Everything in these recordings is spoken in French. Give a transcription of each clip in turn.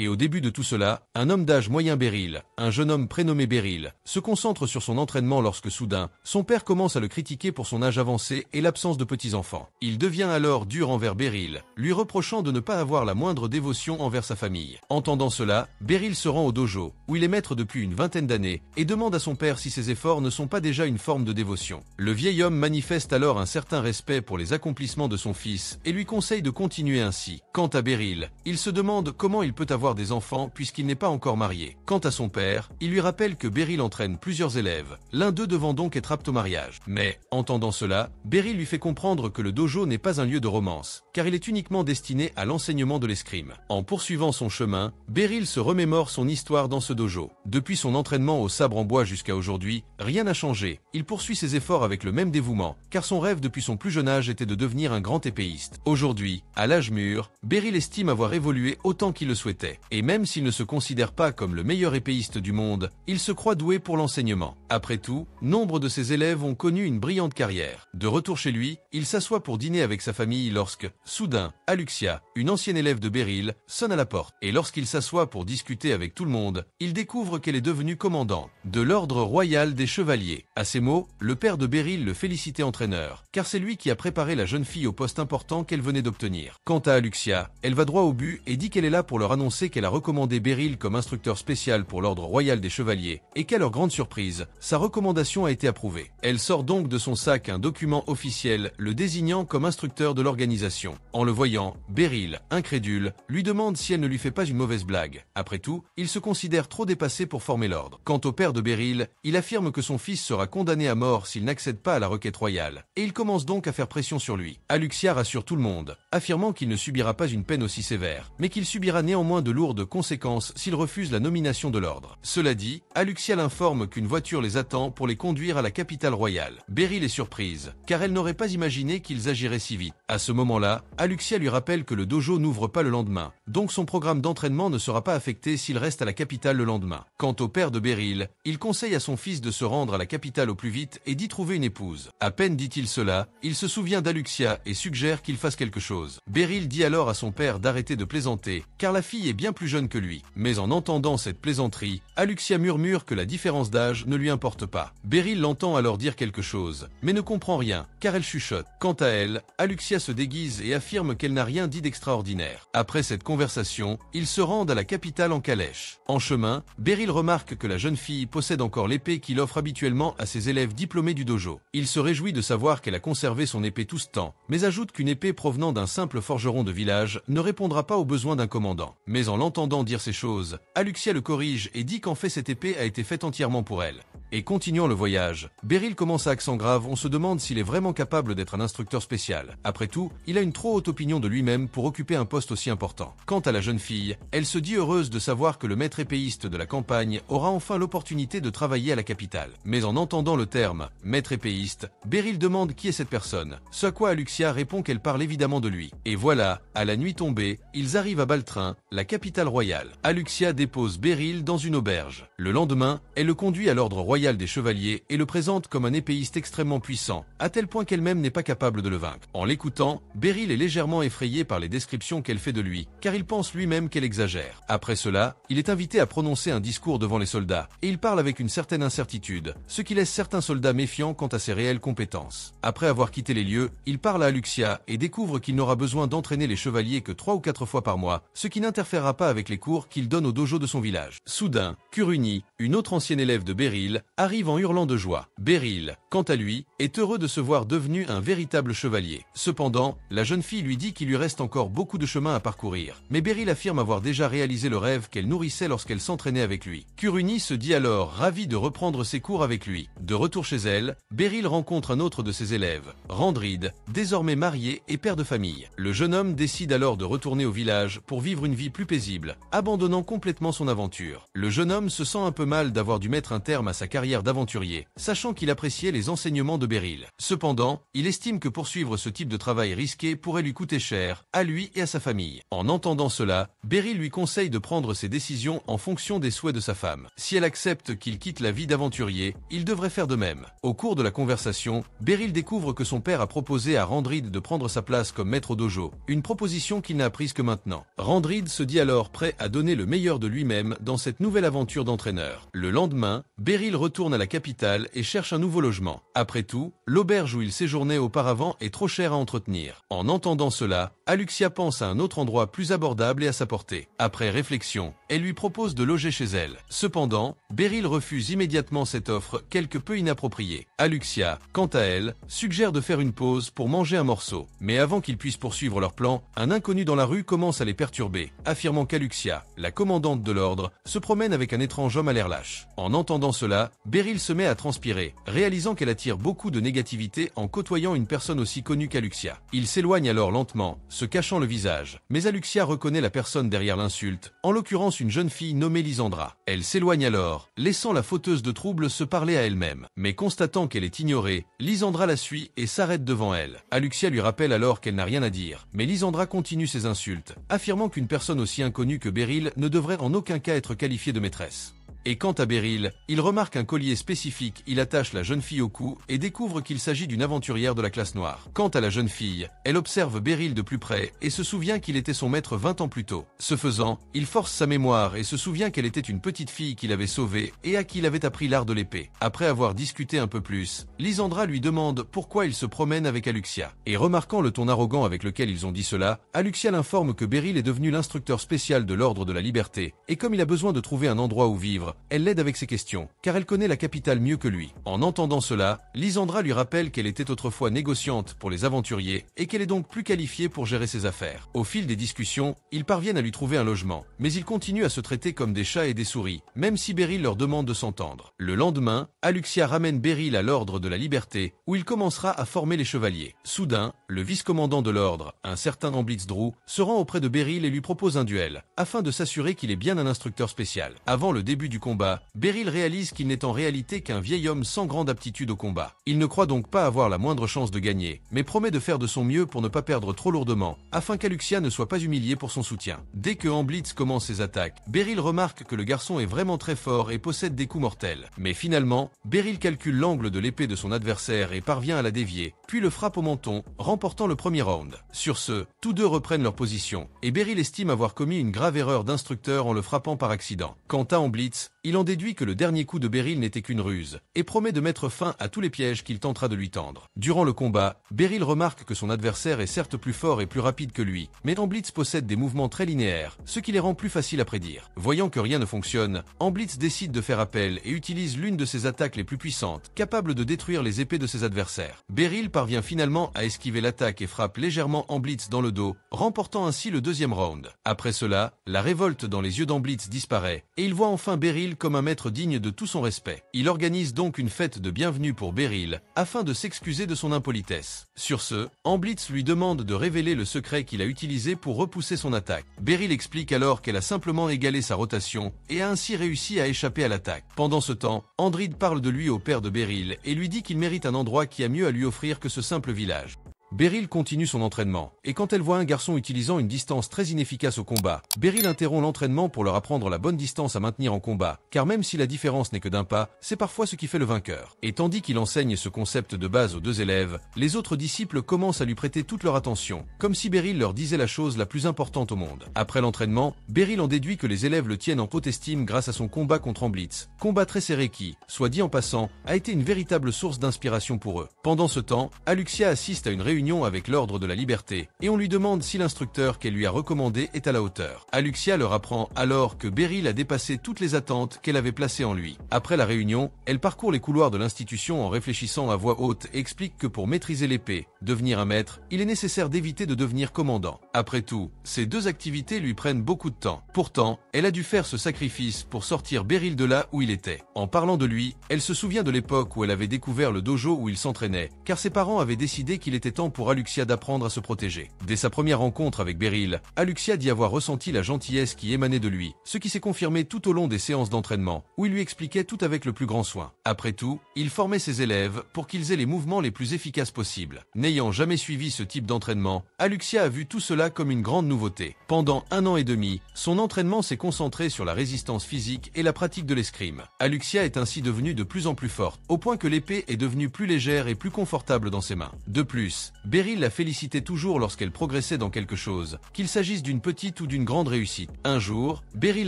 Et au début de tout cela, un homme d'âge moyen Beryl, un jeune homme prénommé Beryl, se concentre sur son entraînement lorsque soudain, son père commence à le critiquer pour son âge avancé et l'absence de petits-enfants. Il devient alors dur envers Beryl, lui reprochant de ne pas avoir la moindre dévotion envers sa famille. Entendant cela, Beryl se rend au dojo, où il est maître depuis une vingtaine d'années, et demande à son père si ses efforts ne sont pas déjà une forme de dévotion. Le vieil homme manifeste alors un certain respect pour les accomplissements de son fils et lui conseille de continuer ainsi. Quant à Beryl, il se demande comment il peut avoir des enfants puisqu'il n'est pas encore marié. Quant à son père, il lui rappelle que Beryl entraîne plusieurs élèves, l'un d'eux devant donc être apte au mariage. Mais, entendant cela, Beryl lui fait comprendre que le dojo n'est pas un lieu de romance, car il est uniquement destiné à l'enseignement de l'escrime. En poursuivant son chemin, Beryl se remémore son histoire dans ce dojo. Depuis son entraînement au sabre en bois jusqu'à aujourd'hui, rien n'a changé. Il poursuit ses efforts avec le même dévouement, car son rêve depuis son plus jeune âge était de devenir un grand épéiste. Aujourd'hui, à l'âge mûr, Beryl estime avoir évolué autant qu'il le souhaitait. Et même s'il ne se considère pas comme le meilleur épéiste du monde, il se croit doué pour l'enseignement. Après tout, nombre de ses élèves ont connu une brillante carrière. De retour chez lui, il s'assoit pour dîner avec sa famille lorsque, soudain, Aluxia, une ancienne élève de Beryl, sonne à la porte. Et lorsqu'il s'assoit pour discuter avec tout le monde, il découvre qu'elle est devenue commandante de l'ordre royal des chevaliers. À ces mots, le père de Beryl le félicitait entraîneur, car c'est lui qui a préparé la jeune fille au poste important qu'elle venait d'obtenir. Quant à Aluxia, elle va droit au but et dit qu'elle est là pour leur annoncer qu'elle a recommandé Beryl comme instructeur spécial pour l'ordre royal des chevaliers, et qu'à leur grande surprise, sa recommandation a été approuvée. Elle sort donc de son sac un document officiel le désignant comme instructeur de l'organisation. En le voyant, Beryl, incrédule, lui demande si elle ne lui fait pas une mauvaise blague. Après tout, il se considère trop dépassé pour former l'ordre. Quant au père de Beryl, il affirme que son fils sera condamné à mort s'il n'accède pas à la requête royale, et il commence donc à faire pression sur lui. Aluxia rassure tout le monde, affirmant qu'il ne subira pas une peine aussi sévère, mais qu'il subira néanmoins de lourdes conséquences s'il refuse la nomination de l'ordre. Cela dit, Aluxia l'informe qu'une voiture les attend pour les conduire à la capitale royale. Beryl est surprise, car elle n'aurait pas imaginé qu'ils agiraient si vite. À ce moment-là, Aluxia lui rappelle que le dojo n'ouvre pas le lendemain, donc son programme d'entraînement ne sera pas affecté s'il reste à la capitale le lendemain. Quant au père de Beryl, il conseille à son fils de se rendre à la capitale au plus vite et d'y trouver une épouse. À peine dit-il cela, il se souvient d'Aluxia et suggère qu'il fasse quelque chose. Beryl dit alors à son père d'arrêter de plaisanter, car la fille est bien plus jeune que lui. Mais en entendant cette plaisanterie, Aluxia murmure que la différence d'âge ne lui importe pas. Beryl l'entend alors dire quelque chose, mais ne comprend rien, car elle chuchote. Quant à elle, Aluxia se déguise et affirme qu'elle n'a rien dit d'extraordinaire. Après cette conversation, ils se rendent à la capitale en calèche. En chemin, Beryl remarque que la jeune fille possède encore l'épée qu'il offre habituellement à ses élèves diplômés du dojo. Il se réjouit de savoir qu'elle a conservé son épée tout ce temps, mais ajoute qu'une épée provenant d'un simple forgeron de village ne répondra pas aux besoins d'un commandant. Mais en l'entendant dire ces choses, Aluxia le corrige et dit qu'en fait cette épée a été faite entièrement pour elle. Et continuant le voyage, Beryl commence à accent grave, on se demande s'il est vraiment capable d'être un instructeur spécial. Après tout, il a une trop haute opinion de lui-même pour occuper un poste aussi important. Quant à la jeune fille, elle se dit heureuse de savoir que le maître épéiste de la campagne aura enfin l'opportunité de travailler à la capitale. Mais en entendant le terme « maître épéiste », Beryl demande qui est cette personne, ce à quoi Aluxia répond qu'elle parle évidemment de lui. Et voilà, à la nuit tombée, ils arrivent à Baltrin, la capitale royale. Aluxia dépose Beryl dans une auberge. Le lendemain, elle le conduit à l'ordre royal des chevaliers et le présente comme un épéiste extrêmement puissant, à tel point qu'elle-même n'est pas capable de le vaincre. En l'écoutant, Beryl est légèrement effrayé par les descriptions qu'elle fait de lui, car il pense lui-même qu'elle exagère. Après cela, il est invité à prononcer un discours devant les soldats, et il parle avec une certaine incertitude, ce qui laisse certains soldats méfiants quant à ses réelles compétences. Après avoir quitté les lieux, il parle à Aluxia et découvre qu'il n'aura besoin d'entraîner les chevaliers que 3 ou 4 fois par mois, ce qui n'interférera pas avec les cours qu'il donne au dojo de son village. Soudain, Kuruni, une autre ancienne élève de Beryl, arrive en hurlant de joie. Beryl, quant à lui, est heureux de se voir devenu un véritable chevalier. Cependant, la jeune fille lui dit qu'il lui reste encore beaucoup de chemin à parcourir. Mais Beryl affirme avoir déjà réalisé le rêve qu'elle nourrissait lorsqu'elle s'entraînait avec lui. Kuruni se dit alors ravie de reprendre ses cours avec lui. De retour chez elle, Beryl rencontre un autre de ses élèves, Randrid, désormais marié et père de famille. Le jeune homme décide alors de retourner au village pour vivre une vie plus paisible, abandonnant complètement son aventure. Le jeune homme se sent un peu mal d'avoir dû mettre un terme à sa carrière carrière d'aventurier, sachant qu'il appréciait les enseignements de Beryl. Cependant, il estime que poursuivre ce type de travail risqué pourrait lui coûter cher, à lui et à sa famille. En entendant cela, Beryl lui conseille de prendre ses décisions en fonction des souhaits de sa femme. Si elle accepte qu'il quitte la vie d'aventurier, il devrait faire de même. Au cours de la conversation, Beryl découvre que son père a proposé à Randrid de prendre sa place comme maître au dojo, une proposition qu'il n'a apprise que maintenant. Randrid se dit alors prêt à donner le meilleur de lui-même dans cette nouvelle aventure d'entraîneur. Le lendemain, Beryl retourne à la capitale et cherche un nouveau logement. Après tout, l'auberge où il séjournait auparavant est trop chère à entretenir. En entendant cela, Aluxia pense à un autre endroit plus abordable et à sa portée. Après réflexion, elle lui propose de loger chez elle. Cependant, Beryl refuse immédiatement cette offre quelque peu inappropriée. Aluxia, quant à elle, suggère de faire une pause pour manger un morceau. Mais avant qu'ils puissent poursuivre leur plan, un inconnu dans la rue commence à les perturber, affirmant qu'Aluxia, la commandante de l'ordre, se promène avec un étrange homme à l'air lâche. En entendant cela, Beryl se met à transpirer, réalisant qu'elle attire beaucoup de négativité en côtoyant une personne aussi connue qu'Aluxia. Il s'éloigne alors lentement, se cachant le visage. Mais Aluxia reconnaît la personne derrière l'insulte, en l'occurrence une jeune fille nommée Lysandra. Elle s'éloigne alors, laissant la fauteuse de trouble se parler à elle-même. Mais constatant qu'elle est ignorée, Lysandra la suit et s'arrête devant elle. Aluxia lui rappelle alors qu'elle n'a rien à dire, mais Lysandra continue ses insultes, affirmant qu'une personne aussi inconnue que Beryl ne devrait en aucun cas être qualifiée de maîtresse. Et quant à Beryl, il remarque un collier spécifique, il attache la jeune fille au cou et découvre qu'il s'agit d'une aventurière de la classe noire. Quant à la jeune fille, elle observe Beryl de plus près et se souvient qu'il était son maître 20 ans plus tôt. Ce faisant, il force sa mémoire et se souvient qu'elle était une petite fille qu'il avait sauvée et à qui il avait appris l'art de l'épée. Après avoir discuté un peu plus, Lysandra lui demande pourquoi il se promène avec Aluxia. Et remarquant le ton arrogant avec lequel ils ont dit cela, Aluxia l'informe que Beryl est devenu l'instructeur spécial de l'ordre de la liberté et comme il a besoin de trouver un endroit où vivre, elle l'aide avec ses questions, car elle connaît la capitale mieux que lui. En entendant cela, Lysandra lui rappelle qu'elle était autrefois négociante pour les aventuriers et qu'elle est donc plus qualifiée pour gérer ses affaires. Au fil des discussions, ils parviennent à lui trouver un logement, mais ils continuent à se traiter comme des chats et des souris, même si Beryl leur demande de s'entendre. Le lendemain, Aluxia ramène Beryl à l'ordre de la liberté, où il commencera à former les chevaliers. Soudain, le vice-commandant de l'ordre, un certain Amblitz Drew, se rend auprès de Beryl et lui propose un duel, afin de s'assurer qu'il est bien un instructeur spécial. Avant le début du combat, Beryl réalise qu'il n'est en réalité qu'un vieil homme sans grande aptitude au combat. Il ne croit donc pas avoir la moindre chance de gagner, mais promet de faire de son mieux pour ne pas perdre trop lourdement, afin qu'Aluxia ne soit pas humiliée pour son soutien. Dès que Amblitz commence ses attaques, Beryl remarque que le garçon est vraiment très fort et possède des coups mortels. Mais finalement, Beryl calcule l'angle de l'épée de son adversaire et parvient à la dévier, puis le frappe au menton, remportant le premier round. Sur ce, tous deux reprennent leur position, et Beryl estime avoir commis une grave erreur d'instructeur en le frappant par accident. Quant à Amblitz, il en déduit que le dernier coup de Beryl n'était qu'une ruse, et promet de mettre fin à tous les pièges qu'il tentera de lui tendre. Durant le combat, Beryl remarque que son adversaire est certes plus fort et plus rapide que lui, mais Amblitz possède des mouvements très linéaires, ce qui les rend plus faciles à prédire. Voyant que rien ne fonctionne, Amblitz décide de faire appel et utilise l'une de ses attaques les plus puissantes, capable de détruire les épées de ses adversaires. Beryl parvient finalement à esquiver l'attaque et frappe légèrement Amblitz dans le dos, remportant ainsi le deuxième round. Après cela, la révolte dans les yeux d'Amblitz disparaît, et il voit enfin Beryl comme un maître digne de tout son respect. Il organise donc une fête de bienvenue pour Beryl, afin de s'excuser de son impolitesse. Sur ce, Amblitz lui demande de révéler le secret qu'il a utilisé pour repousser son attaque. Beryl explique alors qu'elle a simplement égalé sa rotation, et a ainsi réussi à échapper à l'attaque. Pendant ce temps, Andrid parle de lui au père de Beryl, et lui dit qu'il mérite un endroit qui a mieux à lui offrir que ce simple village. Beryl continue son entraînement, et quand elle voit un garçon utilisant une distance très inefficace au combat, Beryl interrompt l'entraînement pour leur apprendre la bonne distance à maintenir en combat, car même si la différence n'est que d'un pas, c'est parfois ce qui fait le vainqueur. Et tandis qu'il enseigne ce concept de base aux deux élèves, les autres disciples commencent à lui prêter toute leur attention, comme si Beryl leur disait la chose la plus importante au monde. Après l'entraînement, Beryl en déduit que les élèves le tiennent en haute estime grâce à son combat contre Amblitz, combat très serré qui, soit dit en passant, a été une véritable source d'inspiration pour eux. Pendant ce temps, Aluxia assiste à une réunion avec l'ordre de la liberté, et on lui demande si l'instructeur qu'elle lui a recommandé est à la hauteur. Aluxia leur apprend alors que Beryl a dépassé toutes les attentes qu'elle avait placées en lui. Après la réunion, elle parcourt les couloirs de l'institution en réfléchissant à voix haute et explique que pour maîtriser l'épée, devenir un maître, il est nécessaire d'éviter de devenir commandant. Après tout, ces deux activités lui prennent beaucoup de temps. Pourtant, elle a dû faire ce sacrifice pour sortir Beryl de là où il était. En parlant de lui, elle se souvient de l'époque où elle avait découvert le dojo où il s'entraînait, car ses parents avaient décidé qu'il était temps pour Aluxia d'apprendre à se protéger. Dès sa première rencontre avec Beryl, Aluxia dit avoir ressenti la gentillesse qui émanait de lui, ce qui s'est confirmé tout au long des séances d'entraînement, où il lui expliquait tout avec le plus grand soin. Après tout, il formait ses élèves pour qu'ils aient les mouvements les plus efficaces possibles. N'ayant jamais suivi ce type d'entraînement, Aluxia a vu tout cela comme une grande nouveauté. Pendant 1 an et demi, son entraînement s'est concentré sur la résistance physique et la pratique de l'escrime. Aluxia est ainsi devenue de plus en plus forte, au point que l'épée est devenue plus légère et plus confortable dans ses mains. De plus, Beryl la félicitait toujours lorsqu'elle progressait dans quelque chose, qu'il s'agisse d'une petite ou d'une grande réussite. Un jour, Beryl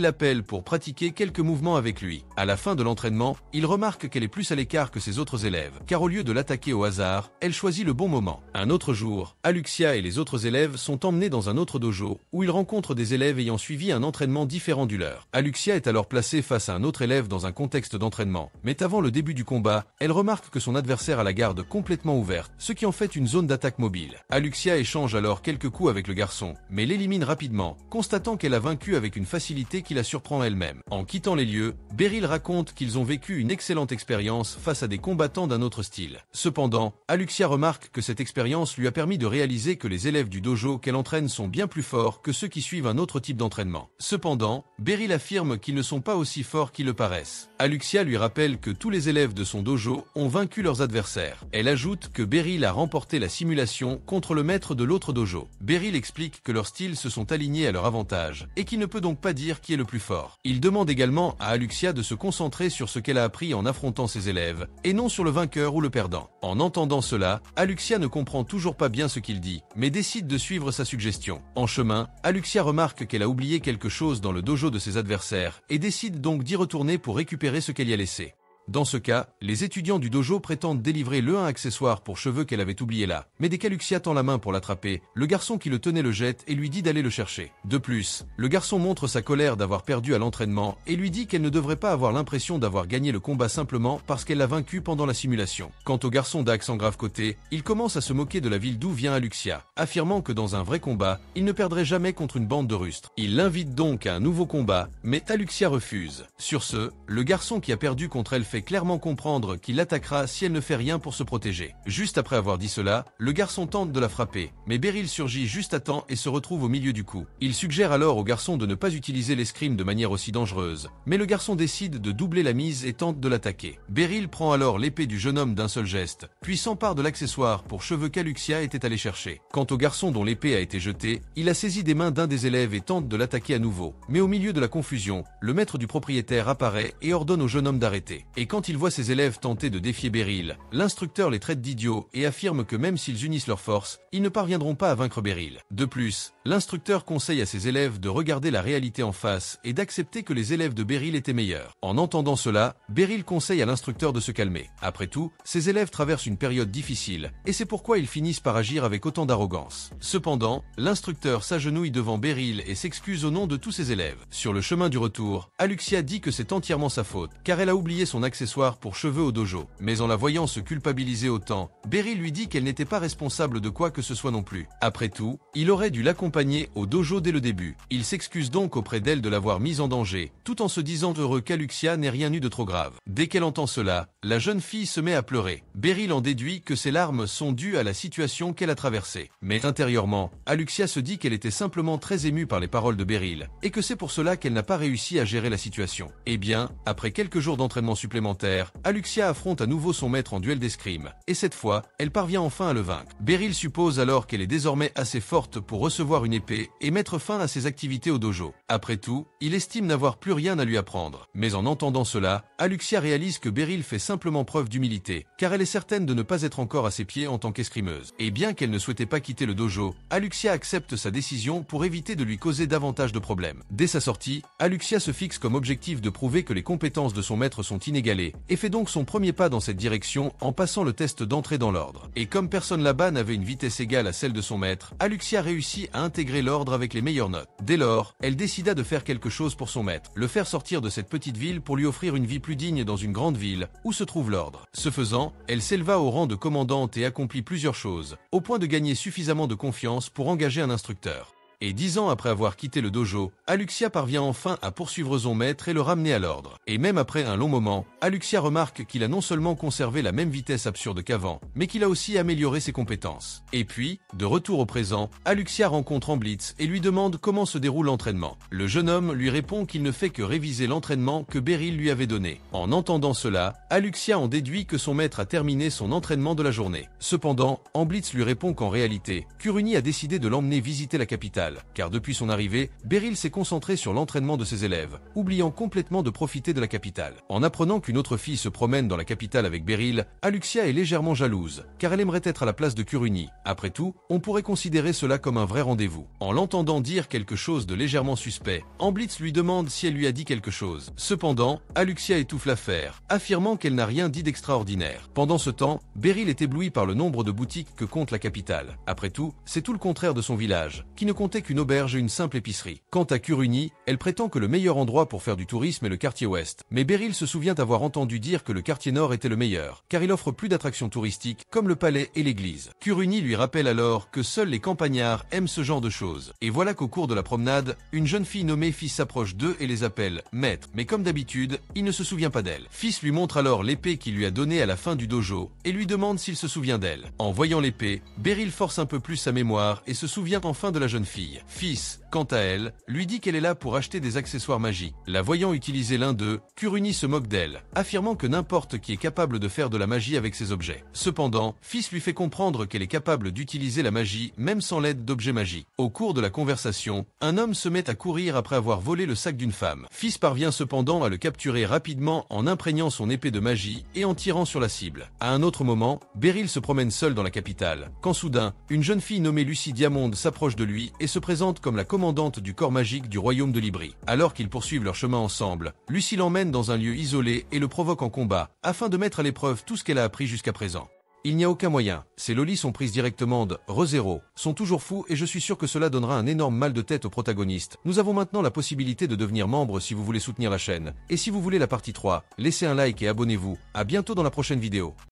l'appelle pour pratiquer quelques mouvements avec lui. À la fin de l'entraînement, il remarque qu'elle est plus à l'écart que ses autres élèves, car au lieu de l'attaquer au hasard, elle choisit le bon moment. Un autre jour, Aluxia et les autres élèves sont emmenés dans un autre dojo, où ils rencontrent des élèves ayant suivi un entraînement différent du leur. Aluxia est alors placée face à un autre élève dans un contexte d'entraînement, mais avant le début du combat, elle remarque que son adversaire a la garde complètement ouverte, ce qui en fait une zone d'attaque mobile. Aluxia échange alors quelques coups avec le garçon, mais l'élimine rapidement, constatant qu'elle a vaincu avec une facilité qui la surprend elle-même. En quittant les lieux, Beryl raconte qu'ils ont vécu une excellente expérience face à des combattants d'un autre style. Cependant, Aluxia remarque que cette expérience lui a permis de réaliser que les élèves du dojo qu'elle entraîne sont bien plus forts que ceux qui suivent un autre type d'entraînement. Cependant, Beryl affirme qu'ils ne sont pas aussi forts qu'ils le paraissent. Aluxia lui rappelle que tous les élèves de son dojo ont vaincu leurs adversaires. Elle ajoute que Beryl a remporté la simulation contre le maître de l'autre dojo. Beryl explique que leurs styles se sont alignés à leur avantage et qu'il ne peut donc pas dire qui est le plus fort. Il demande également à Aluxia de se concentrer sur ce qu'elle a appris en affrontant ses élèves et non sur le vainqueur ou le perdant. En entendant cela, Aluxia ne comprend toujours pas bien ce qu'il dit, mais décide de suivre sa suggestion. En chemin, Aluxia remarque qu'elle a oublié quelque chose dans le dojo de ses adversaires et décide donc d'y retourner pour récupérer ce qu'elle y a laissé. Dans ce cas, les étudiants du dojo prétendent délivrer le un accessoire pour cheveux qu'elle avait oublié là. Mais dès qu'Aluxia tend la main pour l'attraper, le garçon qui le tenait le jette et lui dit d'aller le chercher. De plus, le garçon montre sa colère d'avoir perdu à l'entraînement et lui dit qu'elle ne devrait pas avoir l'impression d'avoir gagné le combat simplement parce qu'elle l'a vaincu pendant la simulation. Quant au garçon d'accent grave côté, il commence à se moquer de la ville d'où vient Aluxia, affirmant que dans un vrai combat, il ne perdrait jamais contre une bande de rustres. Il l'invite donc à un nouveau combat, mais Aluxia refuse. Sur ce, le garçon qui a perdu contre elle fait clairement comprendre qu'il l'attaquera si elle ne fait rien pour se protéger. Juste après avoir dit cela, le garçon tente de la frapper, mais Beryl surgit juste à temps et se retrouve au milieu du coup. Il suggère alors au garçon de ne pas utiliser l'escrime de manière aussi dangereuse, mais le garçon décide de doubler la mise et tente de l'attaquer. Beryl prend alors l'épée du jeune homme d'un seul geste, puis s'empare de l'accessoire pour cheveux qu'Aluxia était allé chercher. Quant au garçon dont l'épée a été jetée, il a saisi des mains d'un des élèves et tente de l'attaquer à nouveau. Mais au milieu de la confusion, le maître du propriétaire apparaît et ordonne au jeune homme d'arrêter. Et quand il voit ses élèves tenter de défier Beryl, l'instructeur les traite d'idiots et affirme que même s'ils unissent leurs forces, ils ne parviendront pas à vaincre Beryl. De plus, l'instructeur conseille à ses élèves de regarder la réalité en face et d'accepter que les élèves de Beryl étaient meilleurs. En entendant cela, Beryl conseille à l'instructeur de se calmer. Après tout, ses élèves traversent une période difficile, et c'est pourquoi ils finissent par agir avec autant d'arrogance. Cependant, l'instructeur s'agenouille devant Beryl et s'excuse au nom de tous ses élèves. Sur le chemin du retour, Aluxia dit que c'est entièrement sa faute, car elle a oublié son accessoire pour cheveux au dojo. Mais en la voyant se culpabiliser autant, Beryl lui dit qu'elle n'était pas responsable de quoi que ce soit non plus. Après tout, il aurait dû l'accompagner au dojo dès le début. Il s'excuse donc auprès d'elle de l'avoir mise en danger, tout en se disant heureux qu'Aluxia n'ait rien eu de trop grave. Dès qu'elle entend cela, la jeune fille se met à pleurer. Beryl en déduit que ses larmes sont dues à la situation qu'elle a traversée. Mais intérieurement, Aluxia se dit qu'elle était simplement très émue par les paroles de Beryl, et que c'est pour cela qu'elle n'a pas réussi à gérer la situation. Eh bien, après quelques jours d'entraînement supplémentaire, Aluxia affronte à nouveau son maître en duel d'escrime, et cette fois, elle parvient enfin à le vaincre. Beryl suppose alors qu'elle est désormais assez forte pour recevoir une épée et mettre fin à ses activités au dojo. Après tout, il estime n'avoir plus rien à lui apprendre. Mais en entendant cela, Aluxia réalise que Beryl fait simplement preuve d'humilité, car elle est certaine de ne pas être encore à ses pieds en tant qu'escrimeuse. Et bien qu'elle ne souhaitait pas quitter le dojo, Aluxia accepte sa décision pour éviter de lui causer davantage de problèmes. Dès sa sortie, Aluxia se fixe comme objectif de prouver que les compétences de son maître sont inégalées, et fait donc son premier pas dans cette direction en passant le test d'entrée dans l'ordre. Et comme personne là-bas n'avait une vitesse égale à celle de son maître, Aluxia réussit à intégrer l'ordre avec les meilleures notes. Dès lors, elle décida de faire quelque chose pour son maître, le faire sortir de cette petite ville pour lui offrir une vie plus digne dans une grande ville, où se trouve l'ordre. Ce faisant, elle s'éleva au rang de commandante et accomplit plusieurs choses, au point de gagner suffisamment de confiance pour engager un instructeur. Et 10 ans après avoir quitté le dojo, Aluxia parvient enfin à poursuivre son maître et le ramener à l'ordre. Et même après un long moment, Aluxia remarque qu'il a non seulement conservé la même vitesse absurde qu'avant, mais qu'il a aussi amélioré ses compétences. Et puis, de retour au présent, Aluxia rencontre Amblitz et lui demande comment se déroule l'entraînement. Le jeune homme lui répond qu'il ne fait que réviser l'entraînement que Beryl lui avait donné. En entendant cela, Aluxia en déduit que son maître a terminé son entraînement de la journée. Cependant, Amblitz lui répond qu'en réalité, Kuruni a décidé de l'emmener visiter la capitale, car depuis son arrivée, Beryl s'est concentré sur l'entraînement de ses élèves, oubliant complètement de profiter de la capitale. En apprenant qu'une autre fille se promène dans la capitale avec Beryl, Aluxia est légèrement jalouse, car elle aimerait être à la place de Kuruni. Après tout, on pourrait considérer cela comme un vrai rendez-vous. En l'entendant dire quelque chose de légèrement suspect, Amblitz lui demande si elle lui a dit quelque chose. Cependant, Aluxia étouffe l'affaire, affirmant qu'elle n'a rien dit d'extraordinaire. Pendant ce temps, Beryl est ébloui par le nombre de boutiques que compte la capitale. Après tout, c'est tout le contraire de son village, qui ne comptait qu'une auberge et une simple épicerie. Quant à Kuruni, elle prétend que le meilleur endroit pour faire du tourisme est le quartier ouest. Mais Beryl se souvient avoir entendu dire que le quartier nord était le meilleur, car il offre plus d'attractions touristiques, comme le palais et l'église. Kuruni lui rappelle alors que seuls les campagnards aiment ce genre de choses. Et voilà qu'au cours de la promenade, une jeune fille nommée Fils s'approche d'eux et les appelle « maître ». Mais comme d'habitude, il ne se souvient pas d'elle. Fils lui montre alors l'épée qu'il lui a donnée à la fin du dojo et lui demande s'il se souvient d'elle. En voyant l'épée, Beryl force un peu plus sa mémoire et se souvient enfin de la jeune fille. Fils, quant à elle, lui dit qu'elle est là pour acheter des accessoires magiques. La voyant utiliser l'un d'eux, Kuruni se moque d'elle, affirmant que n'importe qui est capable de faire de la magie avec ces objets. Cependant, Fils lui fait comprendre qu'elle est capable d'utiliser la magie même sans l'aide d'objets magiques. Au cours de la conversation, un homme se met à courir après avoir volé le sac d'une femme. Fils parvient cependant à le capturer rapidement en imprégnant son épée de magie et en tirant sur la cible. À un autre moment, Beryl se promène seul dans la capitale, quand soudain, une jeune fille nommée Lucie Diamond s'approche de lui et se présente comme la commandante du corps magique du royaume de Libri. Alors qu'ils poursuivent leur chemin ensemble, Lucie l'emmène dans un lieu isolé et le provoque en combat, afin de mettre à l'épreuve tout ce qu'elle a appris jusqu'à présent. Il n'y a aucun moyen. Ces lolis sont prises directement de ReZero, sont toujours fous et je suis sûr que cela donnera un énorme mal de tête aux protagonistes. Nous avons maintenant la possibilité de devenir membre si vous voulez soutenir la chaîne. Et si vous voulez la partie 3, laissez un like et abonnez-vous. À bientôt dans la prochaine vidéo.